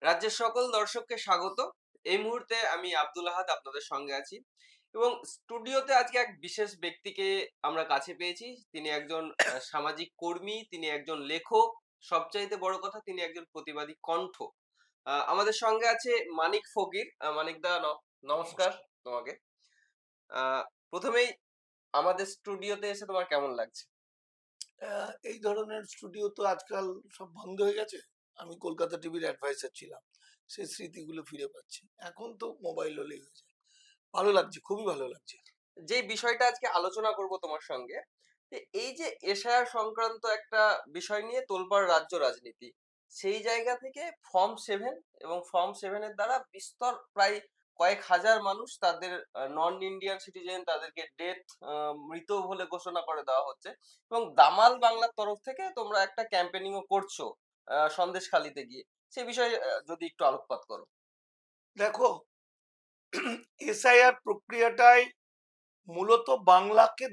রাজ্যের সকল দর্শককে স্বাগত। এই মুহূর্তে আমি আব্দুল আহাদ আপনাদের সঙ্গে আছি এবং স্টুডিওতে আজকে এক বিশেষ ব্যক্তিকে আমরা কাছে পেয়েছি। তিনি একজন সামাজিক কর্মী, তিনি একজন লেখক, সবচাইতে বড় কথা তিনি একজন প্রতিবাদী কণ্ঠ। আমাদের সঙ্গে আছে মানিক ফকির। মানিক দা নমস্কার নমস্কার। তোমাকে। আ ১ম এই আমাদের স্টুডিওতে এসে তোমার কেমন লাগছে? এই ধরনের স্টুডিও তো আজকাল সব বন্ধ হয়ে গেছে। আমি কলকাতা টিভির অ্যাডভাইজার ছিলাম। সেই স্মৃতিগুলো ফিরে পাচ্ছি। এখন তো মোবাইল হলেই হয়ে যায়। ভালো লাগছে, খুবই ভালো লাগছে। যে বিষয়টা আজকে আলোচনা করব তোমার সঙ্গে, যে এই যে এশায়ার সংক্রান্ত একটা বিষয় নিয়ে তোলপাড় রাজ্য রাজনীতি, সেই জায়গা থেকে ফর্ম 7 এবং ফর্ম 7 এর দ্বারা বিস্তর প্রায় কয়েক হাজার মানুষ তাদের নন ইন্ডিয়ান সিটিজেন তাদেরকে ডেথ মৃত বলে ঘোষণা করে দেওয়া হচ্ছে এবং দামাল বাংলার তরফ থেকে তোমরা একটা ক্যাম্পেনিংও করছো সন্দেশখালিতে গিয়ে। সে বিষয়ে যদি একটু আলোকপাত করো। দেখো, এসআইআর প্রক্রিয়াটাই মূলত বাংলাকে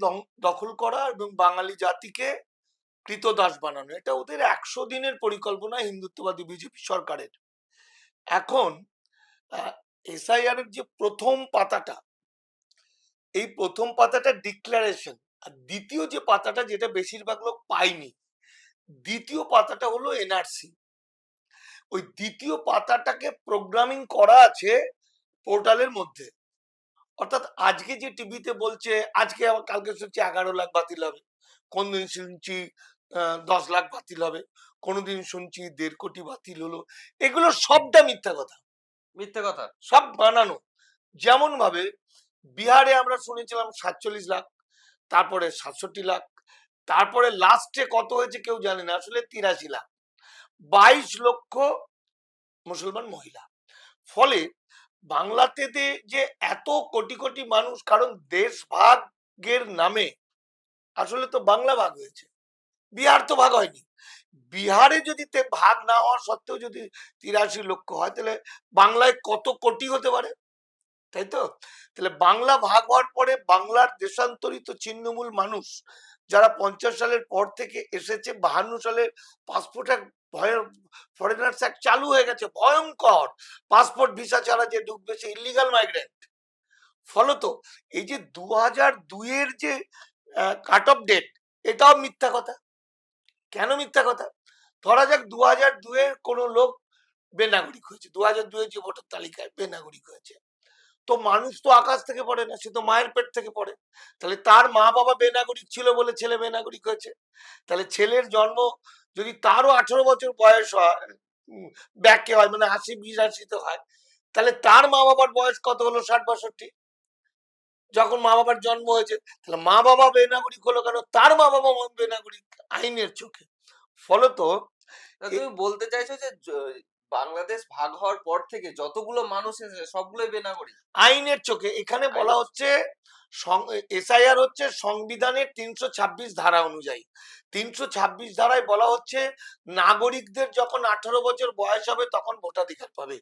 দখল করা এবং বাঙালি জাতিকে ক্রীতদাস বানানো। এটা ওদের ১০০ দিনের পরিকল্পনা হিন্দুত্ববাদী বিজেপি সরকারের। এখন এসআইআর এর যে প্রথম পাতাটা, এই প্রথম পাতাটা ডিক্লারেশন, আর দ্বিতীয় যে পাতাটা যেটা বেশিরভাগ লোক পায়নি, দ্বিতীয় পাতাটা হলো এনআরসি। ওই দ্বিতীয় পাতাটাকে প্রোগ্রামিং করা আছে পোর্টালের মধ্যে। অর্থাৎ আজকে যে টিভিতে বলছে, আজকে আবার কালকে শুনছি 11 লাখ বাতিল হবে, কোনদিন শুনছি 10 লাখ বাতিল হবে, কোনোদিন শুনছি 1.5 কোটি বাতিল হলো, এগুলো সবটা মিথ্যা কথা, মিথ্যে কথা। সব বানানো। যেমন ভাবে বিহারে আমরা শুনেছিলাম 47 লাখ, তারপরে 67 লাখ, তারপরে লাস্টে কত হয়েছে কেউ জানে না, আসলে 83 লাখ। 22 লক্ষ মুসলমান মহিলা। ফলে বাংলাতে যে এত কোটি কোটি মানুষ, কারণ দেশ ভাগের নামে আসলে তো বাংলা ভাগ হয়েছে, বিহার তো ভাগ হয়নি। বিহারে যদি ভাগ না হওয়া সত্ত্বেও যদি 83 লক্ষ হয়, তাহলে বাংলায় কত কোটি হতে পারে, তাই তো? তাহলে বাংলা ভাগ হওয়ার পরে বাংলার দেশান্তরিত ছিন্নমূল মানুষ যারা 50 সালের পর থেকে এসেছে, 52 সালের পাসপোর্ট অ্যাক্ট, ফরেনার্স অ্যাক্ট চালু হয়ে গেছে, ভয়ঙ্কর। পাসপোর্ট ভিসা ছাড়া যে ঢুকবে সে ইলিগাল মাইগ্রেন্ট। ফলত এই যে 2002-এর যে কাট অফ ডেট, এটাও মিথ্যা কথা। কেন মিথ্যা কথা? ধরা যাক 2002-এর কোনো লোক বেনাগরিক হয়েছে, 2002-এর যে ভোটার তালিকায় বেনাগরিক হয়েছে, তো মানুষ তো আকাশ থেকে পড়ে না, সে তো মায়ের পেট থেকে পড়ে। তাহলে তার মা বাবা বেনাগরিক ছিল বলে ছেলে বেনাগরিক হয়েছে। তাহলে ছেলের জন্ম যদি তারও 18 বছর বয়স হয়, ব্যাকে হয়, মানে 80-82-তে হয়, তাহলে তার মা বাবার বয়স কত হলো? 60-62 যখন মা বাবার জন্ম হয়েছে। তাহলে মা বাবা বেনাগরিক হলো কেন? তার মা বাবা বেনাগরিক আইনের চোখে। ফলত তুমি বলতে চাইছো যে বাংলাদেশ ভাগ হওয়ার পর থেকে যতগুলো মানুষ এসেছে সবগুলোই বেনাগরিক? আইনের চোখে এখানে বলা আইনের হচ্ছে, এসআইআর হচ্ছে সংবিধানের 326 ধারা অনুযায়ী। 326 ধারায় বলা হচ্ছে নাগরিকদের যখন 18 বছর বয়স হবে তখন ভোটাধিকার পাবে।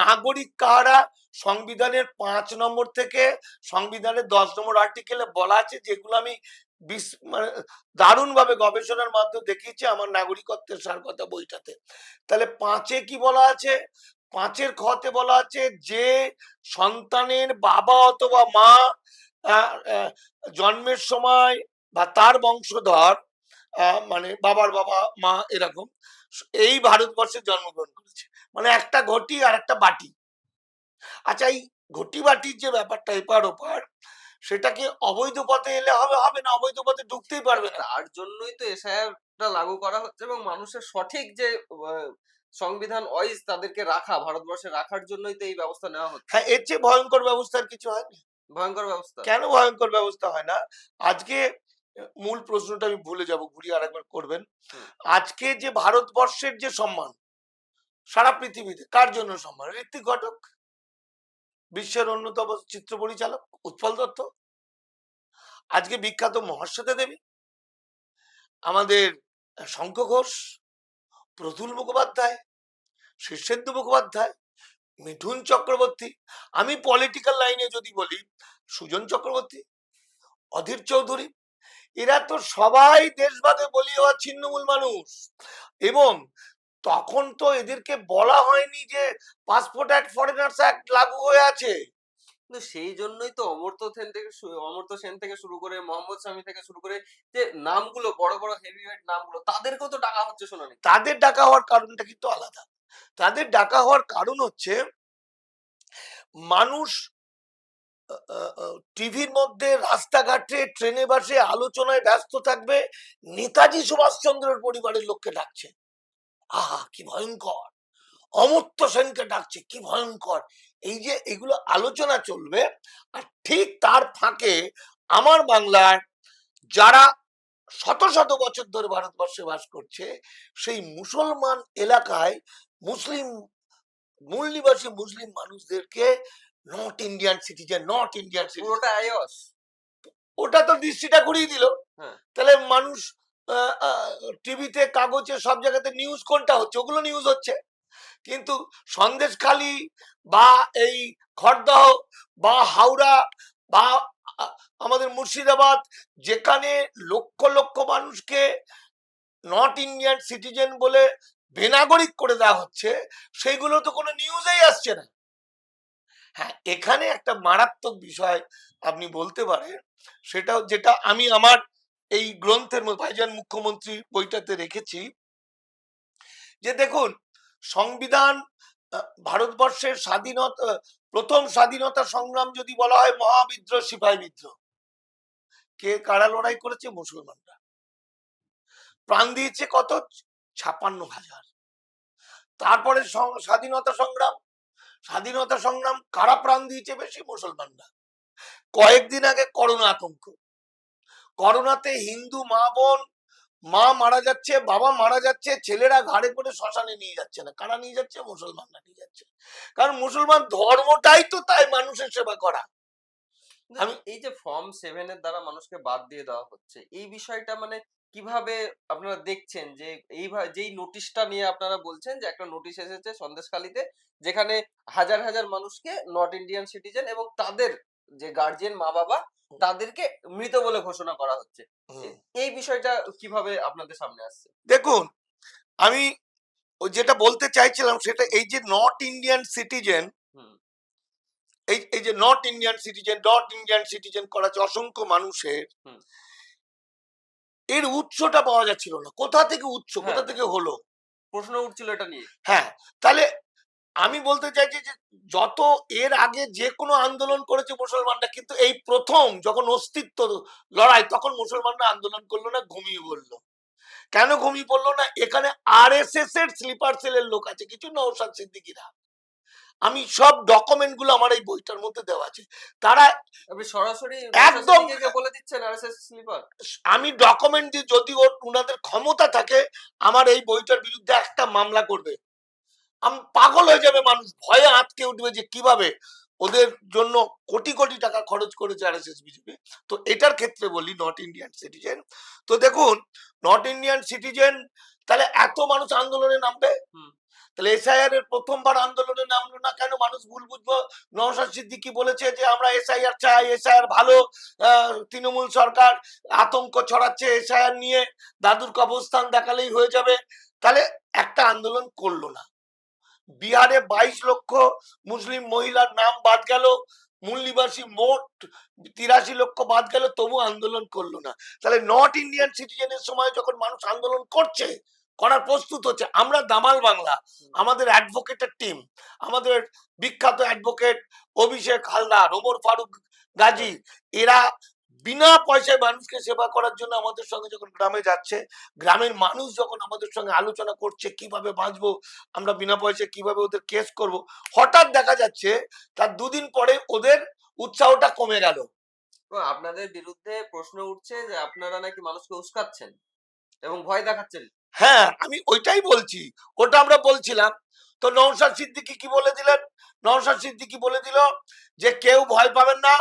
নাগরিক কারা? সংবিধানের 5 নম্বর থেকে সংবিধানের 10 নম্বর আর্টিকেলে বলা আছে, যেগুলো আমি মানে দারুণ ভাবে গবেষণার মাধ্যমে দেখিয়েছি আমার নাগরিকত্বের সার কথা বইটাতে। তাহলে 5-এ কি বলা আছে? 5-এর খ-তে বলা আছে, যে সন্তানের বাবা অথবা মা জন্মের সময় বা তার বংশধর, মানে বাবার বাবা মা এরকম, এই ভারতবর্ষে জন্মগ্রহণ করেছে, মানে একটা ঘটি আর একটা বাটি। আচ্ছা, এই ঘটি বাটির যে ব্যাপারটা এপার ওপার, সেটাকে অবৈধ পথে এলে হবে? হবে না, অবৈধ পথে ঢুকতেই পারবে না। তার জন্যই তো এসআইআরটা লাগু করা হচ্ছে এবং মানুষের সঠিক যে সংবিধান ওয়াইজ তাদেরকে রাখা, ভারতবর্ষে রাখার জন্যই তো এই ব্যবস্থা নেওয়া হচ্ছে। হ্যাঁ, এর চেয়ে ভয়ঙ্কর ব্যবস্থার কিছু হয়নি। ভয়ঙ্কর ব্যবস্থা। কেন ভয়ঙ্কর ব্যবস্থা হয় না? আজকে মূল প্রশ্নটা আমি ভুলে যাব, ঘুরিয়ে আরেকবার করবেন। হুম। আজকে যে ভারতবর্ষের যে সম্মান সারা পৃথিবীতে, কার জন্য সম্মান? ঋত্বিক ঘটক, বিশ্বের অন্যতম চিত্র পরিচালক উৎপল দত্ত, আজকে বিখ্যাত মহাশ্বেতা দেবী, আমাদের শঙ্খ ঘোষ, প্রতুল মুখোপাধ্যায়, শীর্ষেন্দু মুখোপাধ্যায়, মিঠুন চক্রবর্তী, আমি পলিটিক্যাল লাইনে যদি বলি, সুজন চক্রবর্তী, অধীর চৌধুরী, এরা তো সবাই দেশভাগে বলি হওয়া ছিন্নমূল মানুষ। এবং তখন তো এদেরকে বলা হয়নি যে পাসপোর্ট অ্যাক্ট, ফরেনার্স অ্যাক্ট লাগু হয়ে আছে। কিন্তু সেই জন্যই তো অমর্ত্য সেন থেকে শুরু করে মোহাম্মদ শামী থেকে শুরু করে যে নামগুলো বড় বড় হেভিওয়েট নামগুলো তাদেরকেও তো ডাকা হচ্ছে শুনানি। তাদের ডাকা হওয়ার কারণটা কিন্তু আলাদা। তাদের ডাকা হওয়ার কারণ হচ্ছে মানুষ টিভির মধ্যে, রাস্তাঘাটে, ট্রেনে, বাসে আলোচনায় ব্যস্ত থাকবে, নেতাজি সুভাষচন্দ্রের পরিবারের লোককে ডাকছে, আহা কি ভয়ঙ্কর, অমর্ত্য সেনকে ডাকছে, কি ভয়ঙ্কর। এই যে এগুলো আলোচনা চলবে, আর ঠিক তার ফাঁকে আমার বাংলার যারা শত শত বছর ধরে ভারতবর্ষে বাস করছে, সেই মুসলমান এলাকায় মুসলিম মূল নিবাসী মুসলিম মানুষদেরকে not Indian citizen, not Indian citizen, পুরোটা আইওস। ওটা তো দৃষ্টিটা ঘুরিয়ে দিল। হ্যাঁ। তাহলে মানুষ টিভিতে, কাগজে, সব জায়গাতে নিউজ কোনটা হচ্ছে? ওগুলো নিউজ হচ্ছে। কিন্তু সন্দেশখালি বা এই খড়দহ বা হাওড়া বা আমাদের মুর্শিদাবাদ, যেখানে লক্ষ লক্ষ মানুষকে নট ইন্ডিয়ান সিটিজেন বলে বেনাগরিক করে দেওয়া হচ্ছে, সেইগুলো তো কোনো নিউজেই আসছে না। হ্যাঁ, এখানে একটা মারাত্মক বিষয় আপনি বলতে পারেন, সেটাও যেটা আমি আমার এই গ্রন্থের মধ্যে ভাইজান মুখ্যমন্ত্রী বইটাতে রেখেছি, যে দেখুন সংবিধান, ভারতবর্ষের স্বাধীনতা, প্রথম স্বাধীনতা সংগ্রাম যদি বলা হয় মহাবিদ্রোহ, সিপাহী বিদ্রোহ, কে কারা লড়াই করেছে? মুসলমানরা। প্রাণ দিয়েছে কত? 56,000। তারপরে স্বাধীনতা সংগ্রাম, স্বাধীনতা সংগ্রাম কারা প্রাণ দিয়েছে বেশি? মুসলমানরা। কয়েকদিন আগে করোনা আতঙ্ক, করোনাতে হিন্দু মা বোন, মা মারা যাচ্ছে, বাবা মারা যাচ্ছে, ছেলেরা ঘাড়ে করে শ্মশানে নিয়ে যাচ্ছে না, কারা নিয়ে যাচ্ছে? মুসলমানরা নিয়ে যাচ্ছে। কারণ মুসলমান ধর্মটাই তো তাই মানুষের সেবা করা। আমি এই যে ফর্ম 7 এর দ্বারা মানুষকে বাদ দিয়ে দেওয়া হচ্ছে, এই বিষয়টা মানে কিভাবে আপনারা দেখছেন? যে এইভাবে যেই নোটিশটা নিয়ে আপনারা বলছেন যে একটা নোটিশ এসেছে সন্দেশখালিতে, যেখানে হাজার হাজার মানুষকে নট ইন্ডিয়ান সিটিজেন এবং তাদের যে গার্জিয়ান মা বাবা তাদেরকে মৃত বলে ঘোষণা করা হচ্ছে। এই বিষয়টা কিভাবে আপনাদের সামনে আসছে? দেখুন, আমি ওই যেটা বলতে চাইছিলাম সেটা এই যে নট ইন্ডিয়ান সিটিজেন, হুম। এই যে not Indian citizen, not Indian citizen করা হচ্ছে অসংখ্য মানুষের, হুম। এর উৎসটা পাওয়া যাচ্ছিল না। কোথা থেকে উৎস, হ্যাঁ, কোথা হ্যাঁ। থেকে হলো? প্রশ্ন উঠছিল এটা নিয়ে। হ্যাঁ, তাহলে আমি বলতে চাইছি যে যত এর আগে যে কোনো আন্দোলন করেছে মুসলমানরা, কিন্তু এই প্রথম যখন অস্তিত্ব লড়াই, তখন মুসলমানরা আন্দোলন করলো না, ঘুমিয়ে পড়লো। কেন ঘুমিয়ে পড়লো না? এখানে আরএসএস এর স্লিপার সেলের লোক আছে কিছু, নওশাদ সিদ্দিকীরা। আমি সব ডকুমেন্ট গুলো আমার এই বইটার মধ্যে দেওয়া আছে। তারা আপনি সরাসরি একদম, বলে দিচ্ছেন আরএসএস স্লিপার? আমি ডকুমেন্ট দিয়ে, যদি ওনাদের ক্ষমতা থাকে আমার এই বইটার বিরুদ্ধে একটা মামলা করবে, আমি পাগল হয়ে যাবে মানুষ, ভয়ে আটকে উঠবে যে কিভাবে ওদের জন্য কোটি কোটি টাকা খরচ করেছে আরএসএস বিজেপি। তো এটার ক্ষেত্রে বলি নট ইন্ডিয়ান সিটিজেন, তো দেখুন নট ইন্ডিয়ান সিটিজেন, তাহলে এত মানুষ আন্দোলনে নামবে, তাহলে এসআইআর এর প্রথমবার আন্দোলনে নামলো না কেন? মানুষ ভুল বুঝবো। নওশাদ সিদ্দিকী বলেছে যে আমরা এসআইআর চাই, এসআইআর ভালো, তৃণমূল সরকার আতঙ্ক ছড়াচ্ছে এসআইআর নিয়ে, দাদুর কবরস্থান দেখালেই হয়ে যাবে। তাহলে একটা আন্দোলন করলো না। বিহারে 22 লক্ষ মুসলিম মহিলার নাম বাদ গেল, মূল নিবাসী মোট 83 লক্ষ বাদ গেল, তবু আন্দোলন করলো না। তাহলে নট ইন্ডিয়ান সিটিজেনের সময় যখন মানুষ আন্দোলন করছে, করার প্রস্তুত হচ্ছে, আমরা দামাল বাংলা, আমাদের অ্যাডভোকেটের টিম, আমাদের বিখ্যাত অ্যাডভোকেট অভিষেক হালদার, ওমর ফারুক গাজী, এরা বিনা পয়সায় মানুষকে সেবা করার জন্য আমাদের সঙ্গে যখন গ্রামে যাচ্ছে, গ্রামের মানুষ যখন আমাদের সঙ্গে আলোচনা করছে কিভাবে বাঁচবো, আমরা বিনা পয়সায় কিভাবে ওদের কেস করব, হঠাৎ দেখা যাচ্ছে তার দুদিন পরে ওদের উৎসাহটা কমে গেল। আপনাদের বিরুদ্ধে প্রশ্ন উঠছে যে আপনারা নাকি মানুষকে উস্কাচ্ছেন এবং ভয় দেখাচ্ছেন। হ্যাঁ, আমি ওইটাই বলছি, ওটা আমরা বলছিলাম। তো নওশাদ সিদ্দিকী কি বলে দিলেন? নওশাদ সিদ্দিকী বলে দিল যে কেউ ভয় পাবেন না,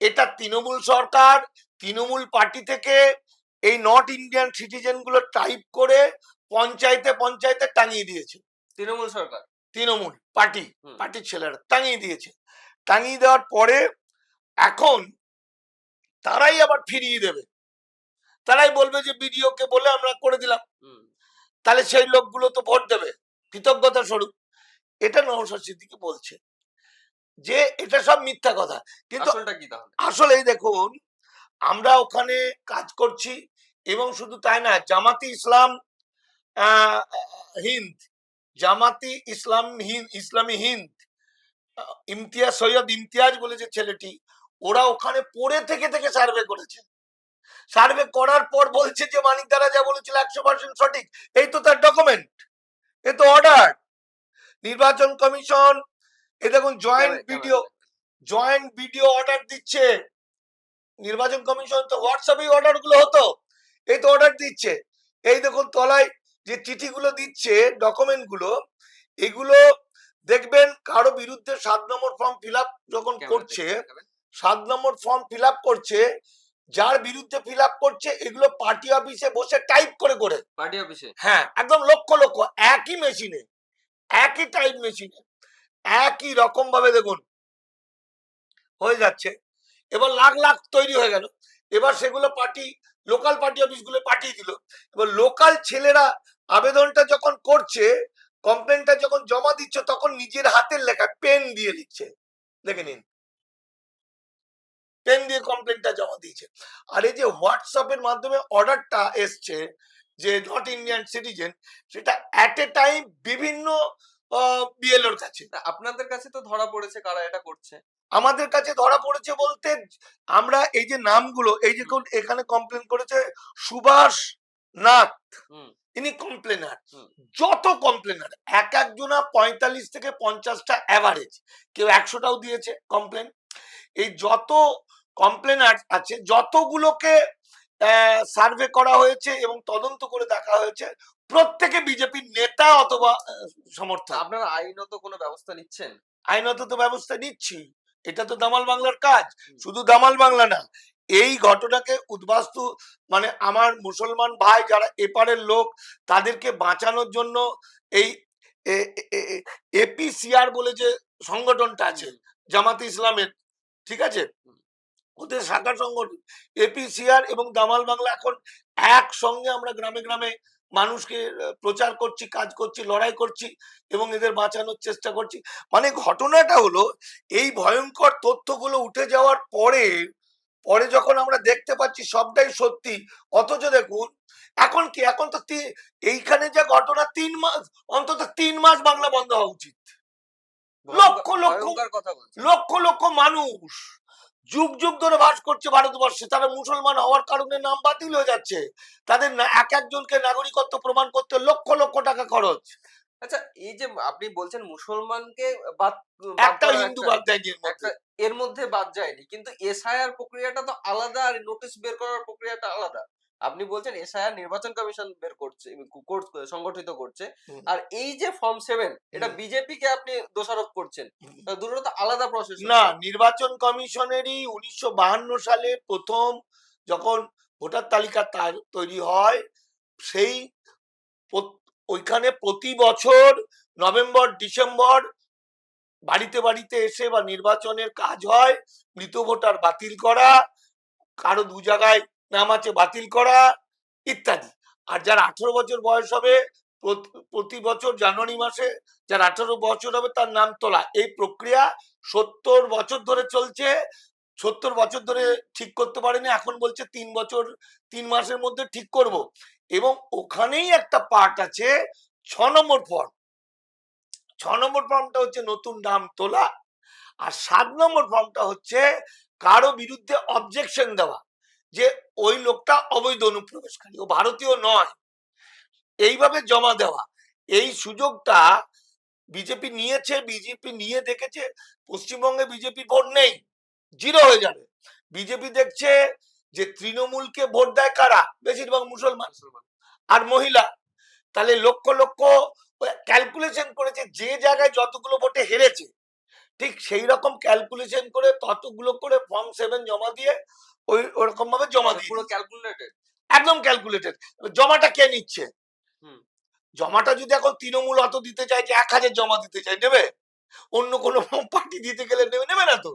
এটা তৃণমূল সরকার, তৃণমূল পার্টি থেকে এই নট ইন্ডিয়ান সিটিজেন গুলো টাইপ করে পঞ্চায়েতে পঞ্চায়েতে টাঙিয়ে দিয়েছে। তৃণমূল সরকার, তৃণমূল পার্টি, পার্টির ছেলেরা টাঙিয়ে দিয়েছে। টাঙিয়ে দেওয়ার পরে এখন তারাই আবার ফিরিয়ে দেবে, তারাই বলবে যে বিডিও কে বলে আমরা করে দিলাম। তাহলে সেই লোকগুলো তো ভোট দেবে। কৃতজ্ঞতা স্বরূপ। এটা নওশাদ সিদ্দিকী বলছে যে এটা সব মিথ্যা কথা, কিন্তু আসলটা কি তাহলে? আসলে দেখুন আমরা ওখানে কাজ করছি, এবং শুধু তাই না, জামাতি ইসলাম আহ, হিন্দ, জামাতি ইসলামী হিন্দ, ইমতিয়াজ, সৈয়দ ইমতিয়াজ বলে যে ছেলেটি, ওরা ওখানে পড়ে থেকে থেকে সার্ভে করেছে। সার্ভে করার পর বলছে যে মানিক দ্বারা যা বলেছিল 100% সঠিক। এই তো তার ডকুমেন্ট, এ তো অর্ডার। নির্বাচন কমিশন, এ দেখুন জয়েন্ট ভিডিও অর্ডার দিচ্ছে। নির্বাচন কমিশন তো হোয়াটসঅ্যাপে অর্ডার গুলো হতো, এই তো অর্ডার দিচ্ছে। এই দেখুন তলায় যে চিঠিগুলো দিচ্ছে, ডকুমেন্ট গুলো, এগুলো দেখবেন কারো বিরুদ্ধে 7 নম্বর ফর্ম ফিল আপ যখন করছে, 7 নম্বর ফর্ম ফিল আপ করছে, যার বিরুদ্ধে ফিল আপ করছে এগুলো পার্টি অফিসে বসে টাইপ করে করে, পার্টি অফিসে, হ্যাঁ একদম লক্ষ লক্ষ, একই মেশিনে, একই টাইপ মেশিনে, একই রকম ভাবে দেখুন হয়ে যাচ্ছে। এবার লাখ লাখ তৈরি হয়ে গেল। এবার সেগুলো লোকাল পার্টি অফিসগুলো পাঠিয়ে দিল। এবার লোকাল ছেলেরা আবেদনটা যখন করছে, কমপ্লেনটা যখন জমা দিচ্ছে, তখন নিজের হাতের লেখা পেন দিয়ে লিখছে, দেখে নিন, পেন দিয়ে কমপ্লেনটা জমা দিয়েছে। আর এই যে হোয়াটসঅ্যাপের মাধ্যমে অর্ডারটা এসছে যে নট ইন্ডিয়ান সিটিজেন, সেটা অ্যাট এ টাইম বিভিন্ন বিএলওর কাছে। আপনাদের কাছে তো ধরা পড়েছে কারা এটা করছে? আমাদের কাছে ধরা পড়েছে বলতে, আমরা এই যে নামগুলো, এই যে এখানে কমপ্লেন করেছে সুভাষ নাথ, ইনি কমপ্লেনার। যত কমপ্লেনার এক একজনা 45 থেকে 50টা অ্যাভারেজ, কেউ 100টাও দিয়েছে কমপ্লেন। এই যত কমপ্লেনার আছে, যতগুলোকে সার্ভে করা হয়েছে এবং তদন্ত করে দেখা হয়েছে, প্রত্যেকে বিজেপির নেতা অথবা সমর্থক। আপনারা আইনত কোনো ব্যবস্থা নিচ্ছেন? আইনত তো ব্যবস্থা নিচ্ছি, এটা তো দামাল বাংলার কাজ। শুধু দামাল বাংলা না, এই ঘটনাকে উদ্বাস্তু, মানে আমার মুসলমান ভাই যারা এপারের লোক, তাদেরকে বাঁচানোর জন্য এই এপিসিআর বলে যে সংগঠনটা আছে জামাতে ইসলামের, ঠিক আছে, ওদের শাখা সংগঠন এপিসিআর এবং দামাল বাংলা এখন একসঙ্গে আমরা গ্রামে গ্রামে মানুষকে প্রচার করছি, কাজ করছি, লড়াই করছি এবং এদের বাঁচানোর চেষ্টা করছি। মানে ঘটনাটা হলো, এই ভয়ঙ্কর তথ্যগুলো উঠে যাওয়ার পরে পরে যখন আমরা দেখতে পাচ্ছি সবটাই সত্যি, অথচ দেখুন এখন কি, এখন তো এইখানে যে ঘটনা 3 মাস, অন্তত 3 মাস বাংলা বন্ধ হওয়া উচিত। লক্ষ লক্ষ লক্ষ লক্ষ মানুষ যুগ যুগ ধরে বাস করছে ভারতবর্ষে, তারা মুসলমান হওয়ার কারণে নাম বাতিল হয়ে যাচ্ছে, তাদের এক একজনকে নাগরিকত্ব প্রমাণ করতে লক্ষ লক্ষ টাকা খরচ। আচ্ছা, এই যে আপনি বলছেন মুসলমানকে বাদ, একটা হিন্দু বাদ দেয়নি এর মধ্যে বাদ যায়নি, কিন্তু এসআইআর প্রক্রিয়াটা তো আলাদা, আর নোটিশ বের করার প্রক্রিয়াটা আলাদা। আপনি বলছেন এসআইআর নির্বাচন কমিশন বের করছে, সংগঠিত করছে, আর এই যে ফর্ম 7 এটা বিজেপি কে আপনি দোষারোপ করছেন, দুটো তো আলাদা প্রসেস। না, নির্বাচন কমিশনেরই 1952 সালে প্রথম যখন ভোটার তালিকা তৈরি হয়, সেই ওইখানে প্রতি বছর নভেম্বর ডিসেম্বর বাড়িতে বাড়িতে এসে বা নির্বাচনের কাজ হয়, মৃত ভোটার বাতিল করা, কারো 2 জায়গায় নাম আছে বাতিল করা ইত্যাদি। আর যার 18 বছর বয়স হবে প্রতি বছর জানুয়ারি মাসে যার 18 বছর হবে তার নাম তোলা। এই প্রক্রিয়া 70 বছর ধরে চলছে। 70 বছর ধরে ঠিক করতে পারেনি, এখন বলছে 3 বছর 3 মাসের মধ্যে ঠিক করব। এবং ওখানেই একটা পার্ট আছে 6 নম্বর ফর্ম। 6 নম্বর ফর্মটা হচ্ছে নতুন নাম তোলা, আর 7 নম্বর ফর্মটা হচ্ছে কারো বিরুদ্ধে অবজেকশন দেওয়া যে ওই লোকটা অবৈধ অনুপ্রবেশকারী, ও ভারতীয় নয়, এইভাবে জমা দেওয়া। এই সুযোগটা বিজেপি নিয়েছে, বিজেপি নিয়ে দেখেছে পশ্চিমবঙ্গে বিজেপি ভোট নেই, 0 হয়ে যাবে। বিজেপি দেখছে যে তৃণমূলকে ভোট দেয় কারা, বেশিরভাগ মুসলমান আর মহিলা, তাহলে লক্ষ লক্ষ ক্যালকুলেশন করেছে, যে জায়গায় যতগুলো ভোটে হেরেছে ঠিক সেই রকম ক্যালকুলেশন করে ততগুলো করে ফর্ম 7 জমা দিয়ে ওরকম ভাবে জমা দিয়ে পুরো ক্যালকুলেটেড, একদম ক্যালকুলেটেড। জমাটা কে নিচ্ছে? জমাটা যদি এখন তৃণমূল অত দিতে চায় যে 1000 জমা দিতে চায়, নেবে? অন্য কোনো পার্টি দিতে গেলে নেবে না তো।